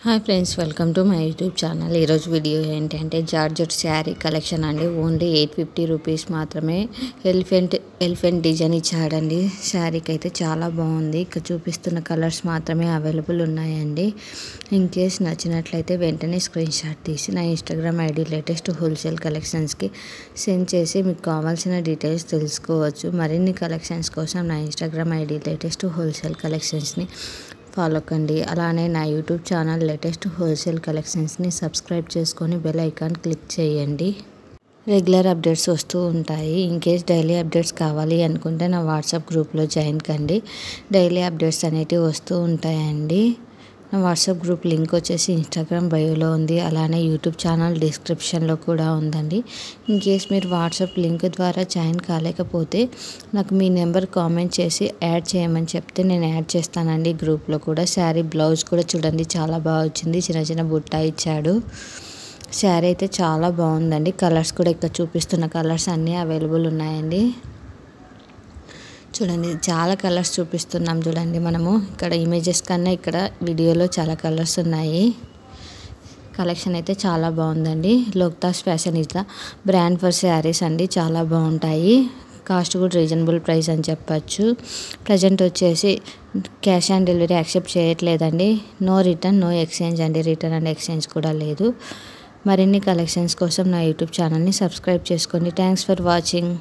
Hi friends, welcome to my YouTube channel. ఈరోజు video ఏంటంటే georgette sari collection అండి. Only 850 rupees మాత్రమే. ఎలిఫెంట్ డిజైన్ ఇచ్చాడండి. శారీకి అయితే చాలా బాగుంది. ఇక్కడ చూపిస్తున్న కలర్స్ మాత్రమే అవైలబుల్ ఉన్నాయండి. ఇన్ కేస్ నచ్చినట్లయితే వెంటనే స్క్రీన్ షాట్ తీసి నా ఇన్స్టాగ్రామ్ ఐడి లేటెస్ట్ హోల్సేల్ కలెక్షన్స్కి సెండ్ చేసి మీకు కావాల్సిన డీటెయిల్స్ తెలుసుకోవచ్చు. మరిన్ని కలెక్షన్స్ కోసం నా ఇన్స్టాగ్రామ్ ఐడి లేటెస్ట్ హోల్సేల్ కలెక్షన్స్ని ఫాలో కండి. అలానే నా యూట్యూబ్ ఛానల్ లేటెస్ట్ హోల్సేల్ కలెక్షన్స్ని సబ్స్క్రైబ్ చేసుకొని బెల్ ఐకాన్ క్లిక్ చేయండి. రెగ్యులర్ అప్డేట్స్ వస్తూ ఉంటాయి. ఇన్ కేస్ డైలీ అప్డేట్స్ కావాలి అనుకుంటే నా వాట్సాప్ గ్రూప్లో జాయిన్ కండి. డైలీ అప్డేట్స్ అనేటివి వస్తూ ఉంటాయండి. నా వాట్సాప్ గ్రూప్ లింక్ వచ్చేసి ఇన్స్టాగ్రామ్ బయోలో ఉంది. అలానే యూట్యూబ్ ఛానల్ డిస్క్రిప్షన్లో కూడా ఉందండి. ఇన్ కేస్ మీరు వాట్సాప్ లింక్ ద్వారా జాయిన్ కాలేకపోతే నాకు మీ నెంబర్ కామెంట్ చేసి యాడ్ చేయమని చెప్తే నేను యాడ్ చేస్తానండి. గ్రూప్లో కూడా శారీ బ్లౌజ్ కూడా చూడండి, చాలా బాగా వచ్చింది. చిన్న చిన్న బుట్ట ఇచ్చాడు. శారీ అయితే చాలా బాగుందండి. కలర్స్ కూడా ఇక్కడ చూపిస్తున్న కలర్స్ అన్నీ అవైలబుల్ ఉన్నాయండి. చూడండి, చాలా కలర్స్ చూపిస్తున్నాం. చూడండి, మనము ఇక్కడ ఇమేజెస్ కన్నా ఇక్కడ వీడియోలో చాలా కలర్స్ ఉన్నాయి. కలెక్షన్ అయితే చాలా బాగుందండి. లోక్తాస్ fashion is the brand for saris అండి. చాలా బాగుంటాయి. కాస్ట్ కూడా రీజనబుల్ ప్రైస్ అని చెప్పచ్చు. ప్రజెంట్ వచ్చేసి క్యాష్ ఆన్ డెలివరీ యాక్సెప్ట్ చేయట్లేదండి. నో రిటర్న్, నో ఎక్స్చేంజ్ అండి. రిటర్న్ అండ్ ఎక్స్చేంజ్ కూడా లేదు. మరిన్ని కలెక్షన్స్ కోసం నా యూట్యూబ్ ఛానల్ని సబ్స్క్రైబ్ చేసుకోండి. Thanks for watching.